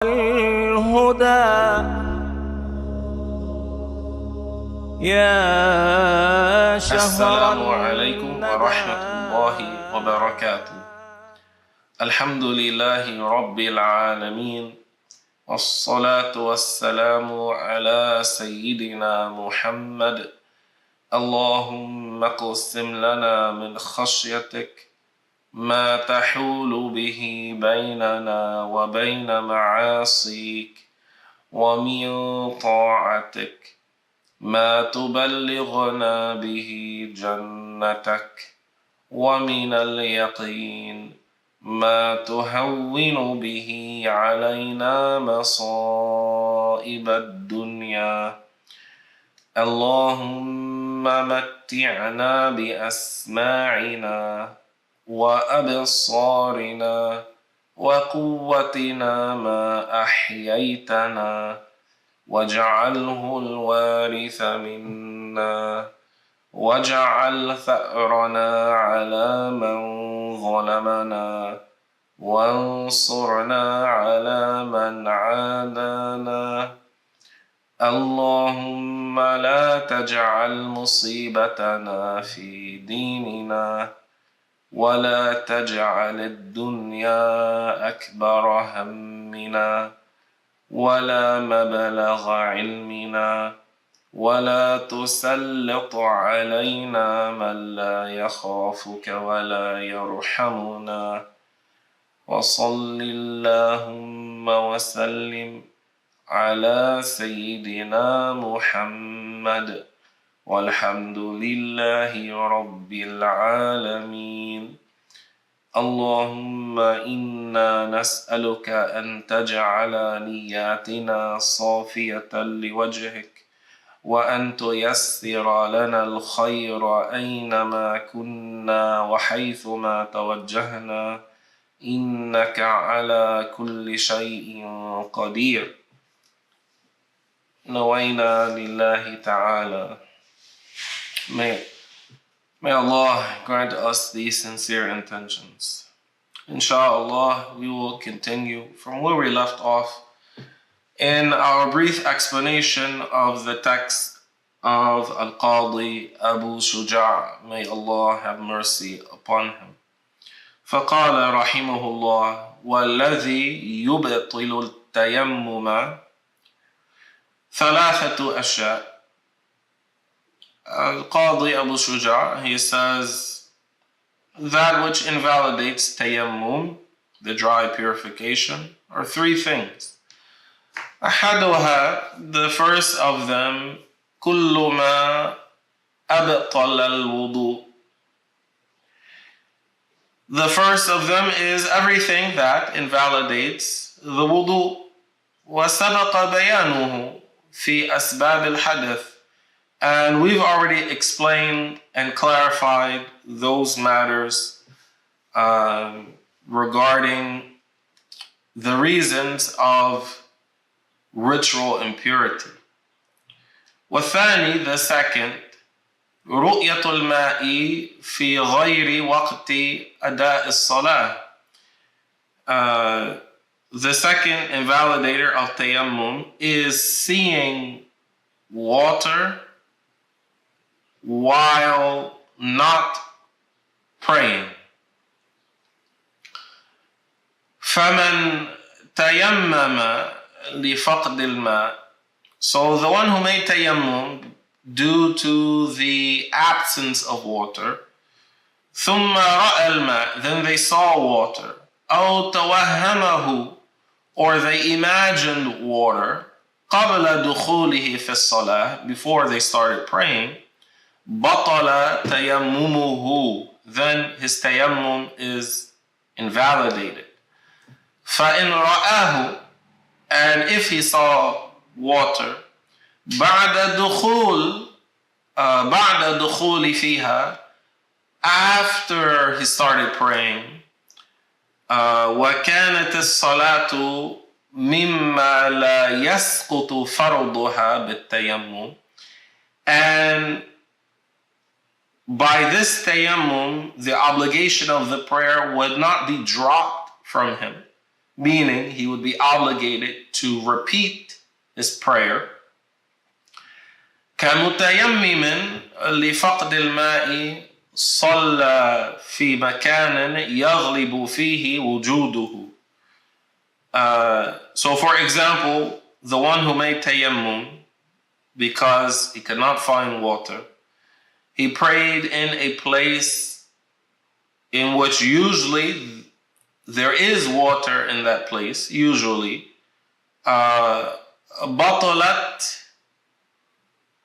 الهدى يا شهر السلام عليكم ورحمة الله وبركاته. الحمد لله رب العالمين، والصلاة والسلام على سيدنا محمد. اللهم اقسم لنا من خشيتك ما تحول به بيننا وبين معاصيك، ومن طاعتك ما تبلغنا به جنتك، ومن اليقين ما تهون به علينا مصائب الدنيا. اللهم متعنا بأسماعنا وأبصارنا وقوتنا ما أحييتنا، واجعله الوارث منا، واجعل ثأرنا على من ظلمنا، وانصرنا على من عادانا. اللهم لا تجعل مصيبتنا في ديننا، ولا تجعل الدنيا أكبر همنا، ولا مبلغ علمنا، ولا تسلط علينا من لا يخافك ولا يرحمنا. وصل اللهم وسلم على سيدنا محمد، والحمد لله رب العالمين. اللهم إنا نسألك أن تجعل نياتنا صافية لوجهك، وأن تيسر لنا الخير أينما كنا وحيثما توجهنا، إنك على كل شيء قدير. نوينا لله تعالى. May Allah grant us these sincere intentions. Inshallah, we will continue from where we left off in our brief explanation of the text of Al-Qadi Abu Shuja. May Allah have mercy upon him. فقال رحمه الله: والذي يبطل التيمم ثلاثة أشياء. Al-Qadi Abu Shuja, he says, that which invalidates tayammum, the dry purification, are three things. أحدها, the first of them, كل ما أبطل الوضوء. The first of them is everything that invalidates the wudu. وسبق بيانه في أسباب الحدث. And we've already explained and clarified those matters regarding the reasons of ritual impurity. والثاني, the second, رؤية الماء في غير وقت أداء الصلاة. The second invalidator of tayammum is seeing water while not praying. فَمَنْ تَيَمَّمَ لِفَقْدِ الْمَاءِ. So the one who made tayammum due to the absence of water, ثُمَّ رَأَى الْمَاءِ, then they saw water, أَوْ تَوَهَّمَهُ, or they imagined water, قَبْلَ دُخُولِهِ فِي الصَّلَاةِ, before they started praying, بَطَلَ تَيَمُّمُهُ, then his tayammum is invalidated. فَإِنْ رَآهُ, and if he saw water, بعد دخول فيها, after he started praying, وكانت الصلاة مما لا يسقط فرضها بالتيمم, and by this tayammum, the obligation of the prayer would not be dropped from him meaning he would be obligated to repeat his prayer. كمتيمم لفقد الماء صلى في مكان يغلب فيه وجوده. So for example, the one who made tayammum because he could not find water, he prayed in a place in which usually there is water in that place, usually. بطلت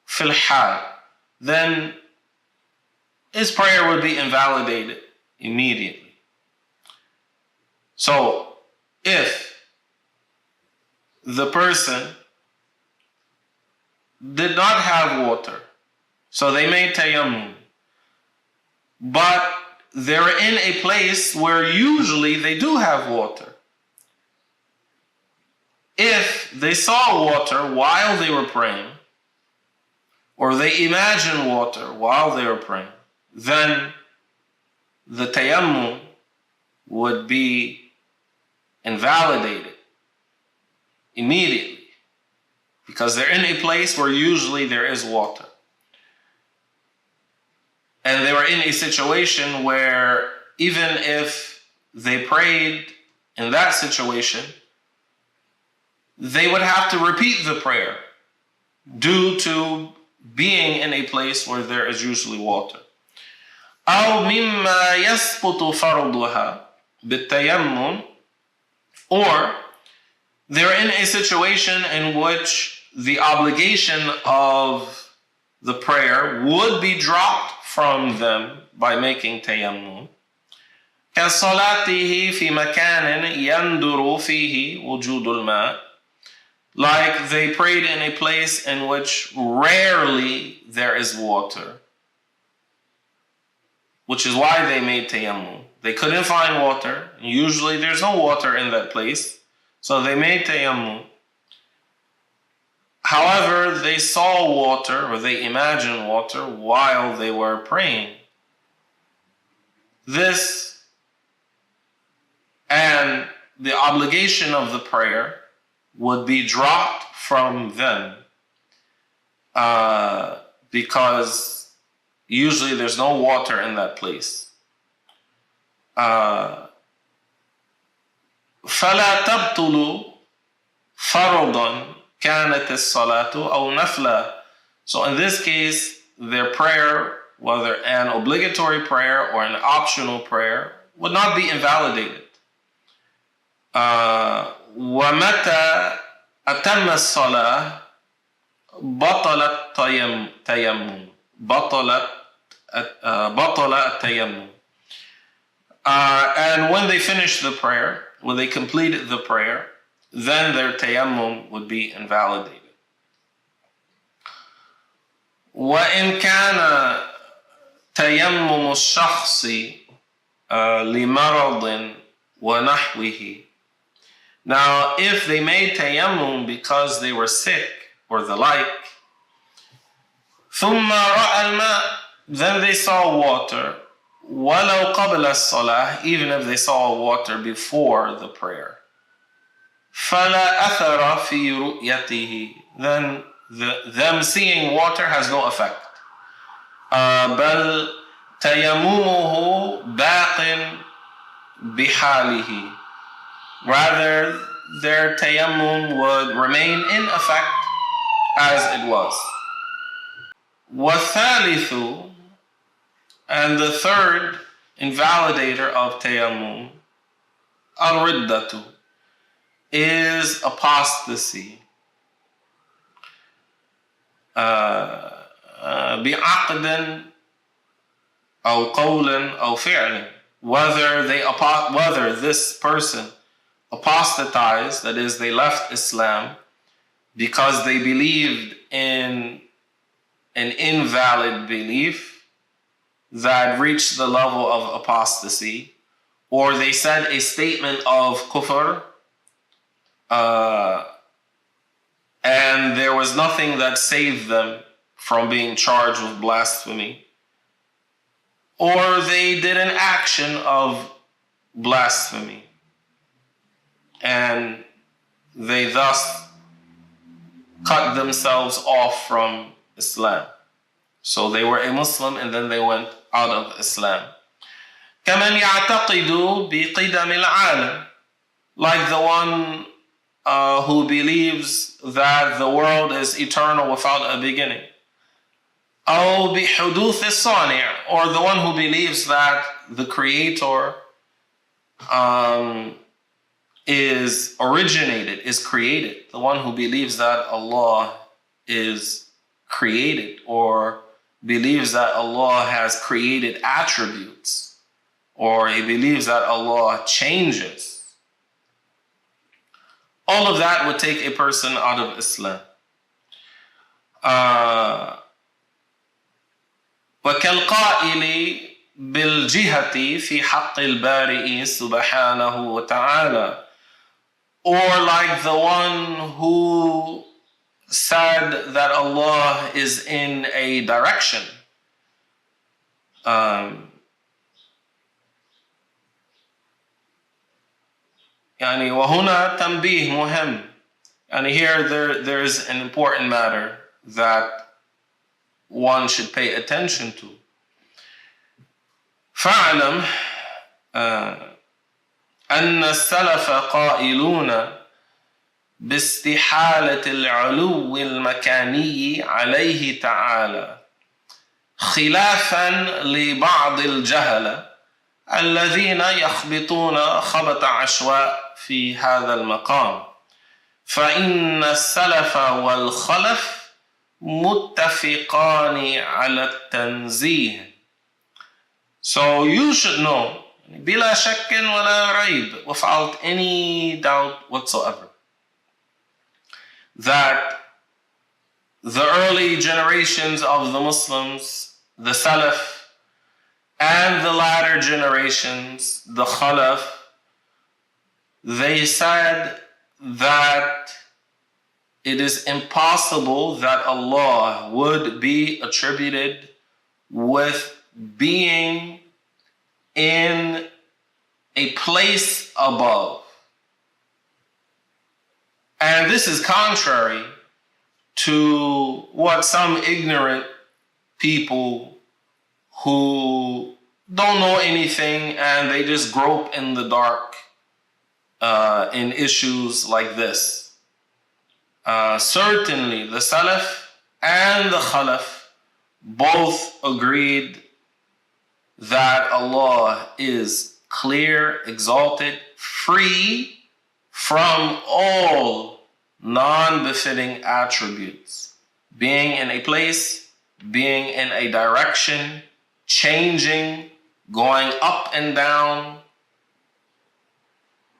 في الحال, then his prayer would be invalidated immediately. So if the person did not have water, so they made tayammum, but they're in a place where usually they do have water. If they saw water while they were praying, or they imagined water while they were praying, then the tayammum would be invalidated immediately, because they're in a place where usually there is water. And they were in a situation where even if they prayed in that situation, they would have to repeat the prayer due to being in a place where there is usually water. أو مما يسقط فرضها بالتيمم, or they're in a situation in which the obligation of the prayer would be dropped from them by making tayammum. كصلاته في مكان يندر فيه وجود الماء, like they prayed in a place in which rarely there is water, which is why they made tayammum. They couldn't find water. Usually there's no water in that place, so they made tayammum. However, they saw water, or they imagined water, while they were praying. This and the obligation of the prayer would be dropped from them because usually there's no water in that place. فلا تبطل فرضا كانت الصلاة أو نفلا. So in this case, their prayer, whether an obligatory prayer or an optional prayer, would not be invalidated. ومتى أتم الصلاة بطلت تيمم بطل التيمم. And when they finished the prayer, when they completed the prayer, then their tayammum would be invalidated. وإن كان تيمم الشخص لمرض ونحوه. Now, if they made tayammum because they were sick or the like, ثم رأى الماء, then they saw water, ولو قبل الصلاة, even if they saw water before the prayer, فلا أثر في رؤيته, then them seeing water has no effect. بل تيممه باق بحاله. Rather, their tayammum would remain in effect as it was. وَالثَّالِثُ, and the third invalidator of tayammum, al-riddatu, is apostasy. بعقد أو قول أو فعل, whether this person apostatized, that is, they left Islam because they believed in an invalid belief that reached the level of apostasy, or they said a statement of kufr, and there was nothing that saved them from being charged with blasphemy, or they did an action of blasphemy. and they thus cut themselves off from Islam. So they were a Muslim and then they went out of Islam. كمن يعتقد بقدم العالم, like the one who believes that the world is eternal without a beginning. أو بحدوث الصانع, or the one who believes that the Creator is originated, is created. The one who believes that Allah is created, or believes that Allah has created attributes, or he believes that Allah changes. All of that would take a person out of Islam. وكالقائل بالجهة في حق البارئ سبحانه وتعالى, or like the one who said that Allah is in a direction. يعني وهنا تنبيه مهم. And here there is an important matter that one should pay attention to. فاعلم أن السلف قائلون باستحالة العلو المكاني عليه تعالى, خلافا لبعض الجهلة الذين يخبطون خبط عشواء في هذا المقام. فإن السلف والخلف متفقان على التنزيه. So you should know, بلا شك ولا ريب, without any doubt whatsoever, that the early generations of the Muslims, the Salaf, and the latter generations, the Khalaf, they said that it is impossible that Allah would be attributed with being in a place above. And this is contrary to what some ignorant people who don't know anything and they just grope in the dark in issues like this. Certainly the Salaf and the Khalaf both agreed that Allah is clear, exalted, free from all non-befitting attributes. Being in a place, being in a direction, changing, going up and down.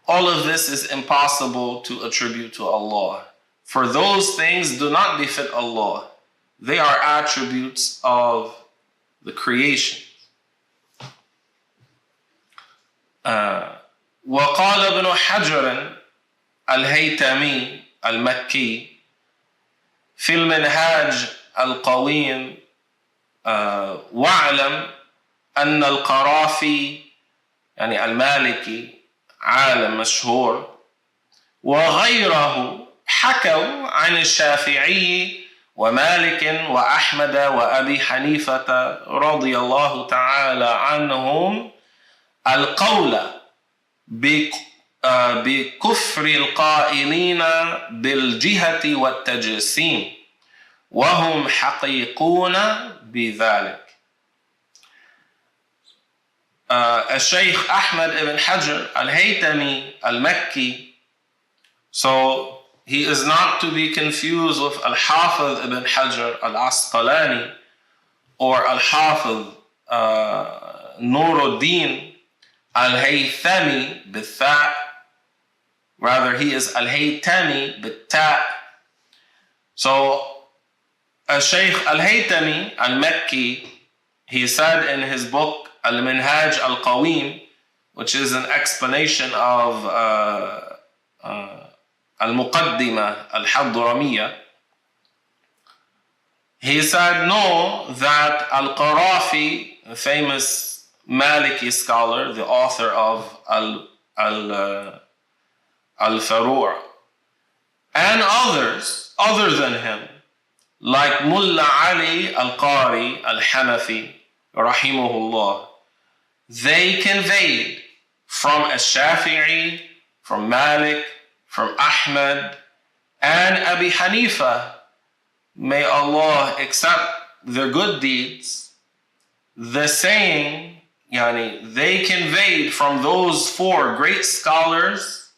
All of this is impossible to attribute to Allah. For those things do not befit Allah. They are attributes of the creation. وقال ابن حجر الهيتمي المكي في المنهاج القويم واعلم أن القرافي يعني المالكي عالم مشهور وغيره حكوا عن الشافعي ومالك وأحمد وأبي حنيفة رضي الله تعالى عنهم القول بكفر القائلين بالجهة والتجسيم وهم حقيقون بذلك. الشيخ أحمد ibn Hajar al-Haytami al-Makki, so he is not to be confused with al-Hafiz ibn Hajar al-Asqalani or al-Hafiz Nuruddin al-Haythami بالثاء. Rather, he is al-Haytami بالتاء. So Shaykh al-Haytami al-Makki, he said in his book Al-Minhaj al-Qawim, which is an explanation of al-Muqaddimah al-Hadramiyah, he said, no, that al-Qarafi, a famous Maliki scholar, the author of al-Faru', and others other than him, like Mullah Ali al-Qari al-Hanafi, rahimahullah, they conveyed from al-Shafi'i, from Malik, from Ahmad, and Abi Hanifa, may Allah accept their good deeds, the saying, they conveyed from those four great scholars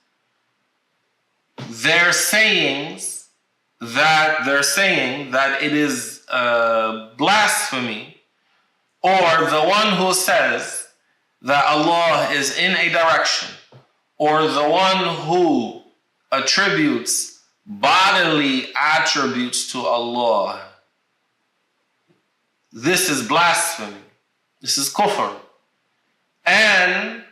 their sayings that they're saying that it is blasphemy, or the one who says that Allah is in a direction, or the one who attributes bodily attributes to Allah. This is blasphemy. This is kufr. And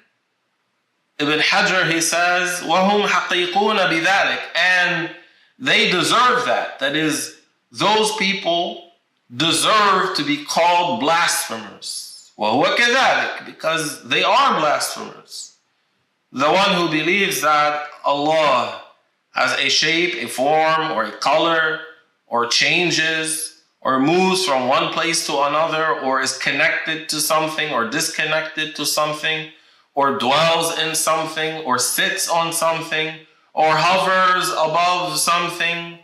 Ibn Hajar, he says, وَهُمْ حَقِيقُونَ بِذَلِكَ, and they deserve that. That is, those people deserve to be called blasphemers. وَهُوَ كَذَلِكَ, because they are blasphemers. The one who believes that Allah has a shape, a form, or a color, or changes, or moves from one place to another, or is connected to something, or disconnected to something, or dwells in something, or sits on something, or hovers above something,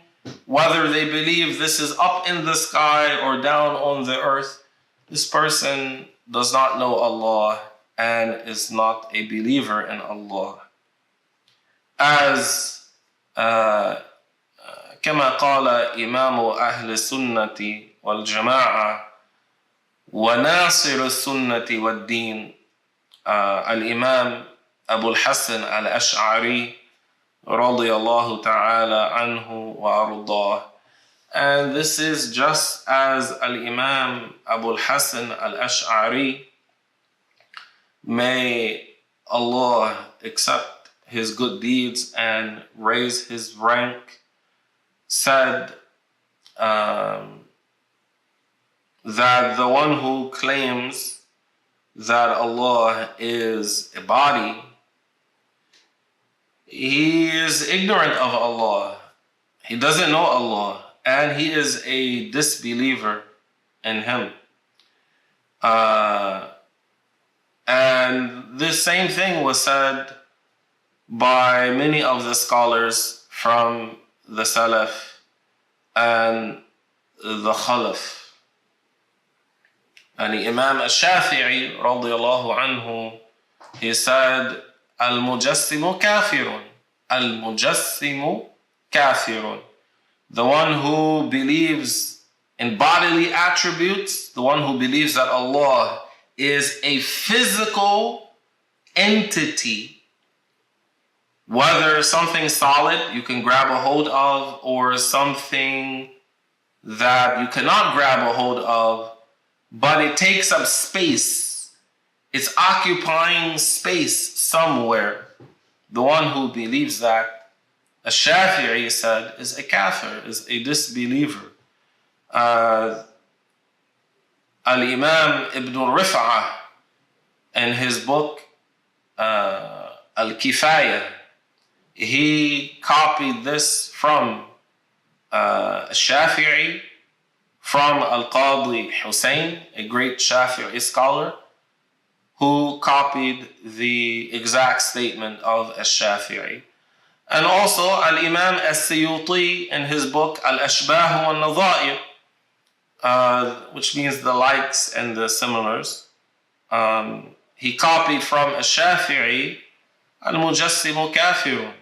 whether they believe this is up in the sky or down on the earth, this person does not know Allah and is not a believer in Allah. As كما قال إمام أهل السنة والجماعة وناصر السنة والدين الإمام أبو الحسن الأشعري رضي الله تعالى عنه وأرضاه. And this is just as Al-Imam Abu al-Hasan al-Ash'ari, may Allah accept his good deeds and raise his rank, said that the one who claims that Allah is a body, he is ignorant of Allah. He doesn't know Allah, and he is a disbeliever in Him. And this same thing was said by many of the scholars from the Salaf and the Khalaf. And Imam al-Shafi'i radiyallahu anhu, he said, Al-Mujassimu kafirun. Al-Mujassimu kafirun. The one who believes in bodily attributes, the one who believes that Allah is a physical entity, whether something solid you can grab a hold of or something that you cannot grab a hold of, but it takes up space. It's occupying space somewhere. The one who believes that, Ash-Shafi'i said, is a kafir, is a disbeliever. Al-Imam Ibn Rif'ah, in his book Al-Kifaya, he copied this from Shafi'i, from Al-Qadi Hussein, a great Shafi'i scholar, who copied the exact statement of Al-Shafi'i. And also Al-Imam As-Suyuti, in his book Al-Ashbah wal-Nadha'ir, which means the likes and the similars, he copied from Al-Shafi'i, Al-Mujassimu kafirun.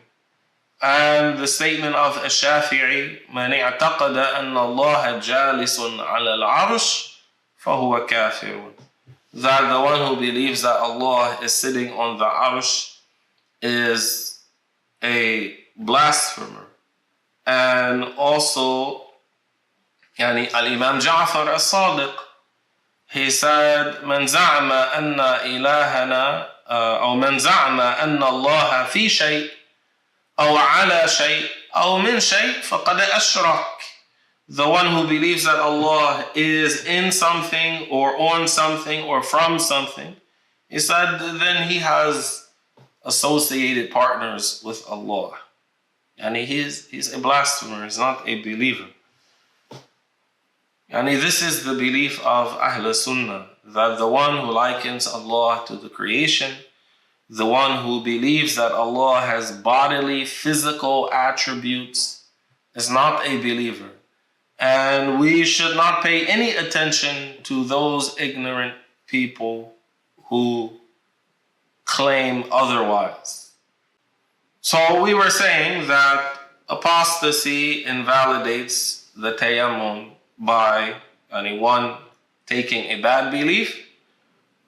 And the statement of Al-Shafi'i, مَنْ اعتقد أن الله جالس على العرش فهو كافر. That the one who believes that Allah is sitting on the arsh is a blasphemer. And also, Al-Imam Ja'far al-Sadiq, he said, من زعم أن إلهنا أو من زعم أن الله في شيء أو على شيء أو من شيء فقد أشرك. The one who believes that Allah is in something or on something or from something, he said, then he has associated partners with Allah. And he's a blasphemer, he's not a believer. And this is the belief of Ahl Sunnah, that the one who likens Allah to the creation, the one who believes that Allah has bodily, physical attributes, is not a believer. And we should not pay any attention to those ignorant people who claim otherwise. So we were saying that apostasy invalidates the tayammum by one taking a bad belief,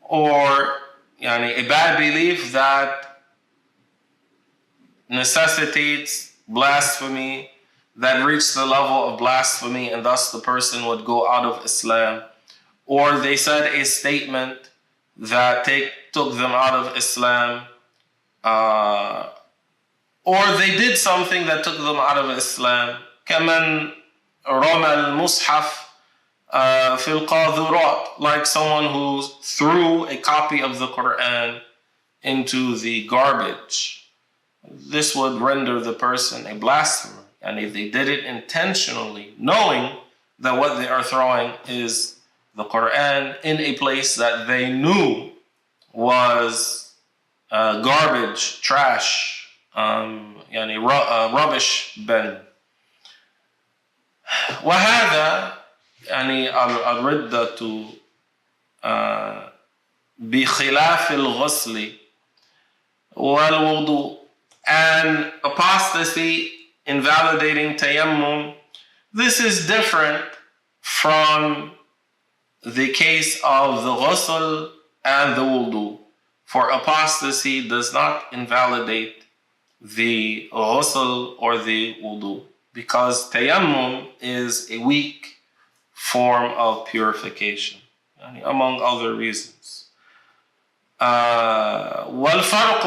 or a bad belief that necessitates blasphemy, that reached the level of blasphemy, and thus the person would go out of Islam. Or they said a statement that took them out of Islam, or they did something that took them out of Islam. كمن رمى المصحف في القاذورات, like someone who threw a copy of the Quran into the garbage. This would render the person a blasphemer. And if they did it intentionally, knowing that what they are throwing is the Quran in a place that they knew was garbage, trash, rubbish bin. وهذا الردة بخلاف الغسل والوضوء. And apostasy invalidating tayammum, this is different from the case of the ghusl and the wudu. For apostasy does not invalidate the ghusl or the wudu, because tayammum is a weak form of purification, among other reasons. والفرق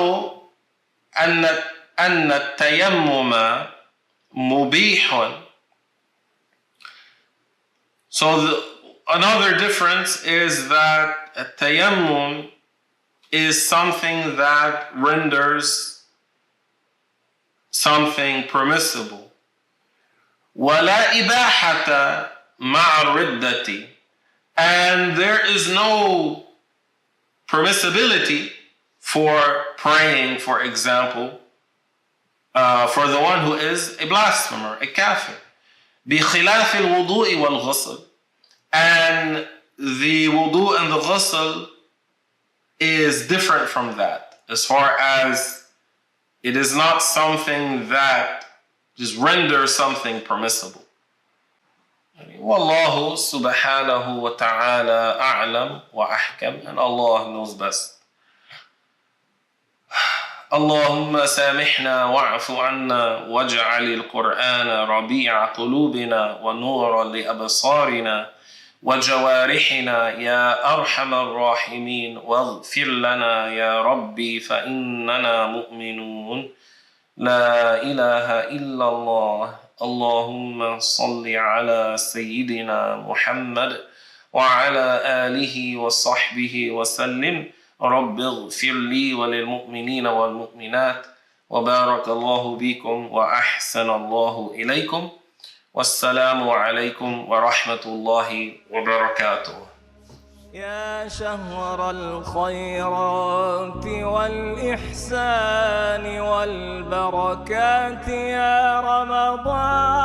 أن التيمم مبيح. So another difference is that tayammum is something that renders something permissible. ولا إباحة مع الردة. And there is no permissibility for praying, for example, for the one who is a blasphemer, a kafir. بخلاف الوضوء والغسل. And the wudu and the ghusl is different from that, as far as it is not something that just renders something permissible. Wallahu subhanahu wa ta'ala a'lam wa ahkam, and Allah knows best. اللهم سامحنا واعف عنا واجعل القرآن ربيع قلوبنا ونورا لأبصارنا وجوارحنا يا أرحم الراحمين واغفر لنا يا ربي فإننا مؤمنون لا إله إلا الله. اللهم صل على سيدنا محمد وعلى آله وصحبه وسلم. رب اغفر لي وللمؤمنين والمؤمنات وبارك الله بكم وأحسن الله إليكم والسلام عليكم ورحمة الله وبركاته. يا شهر الخيرات والإحسان والبركات يا رمضان.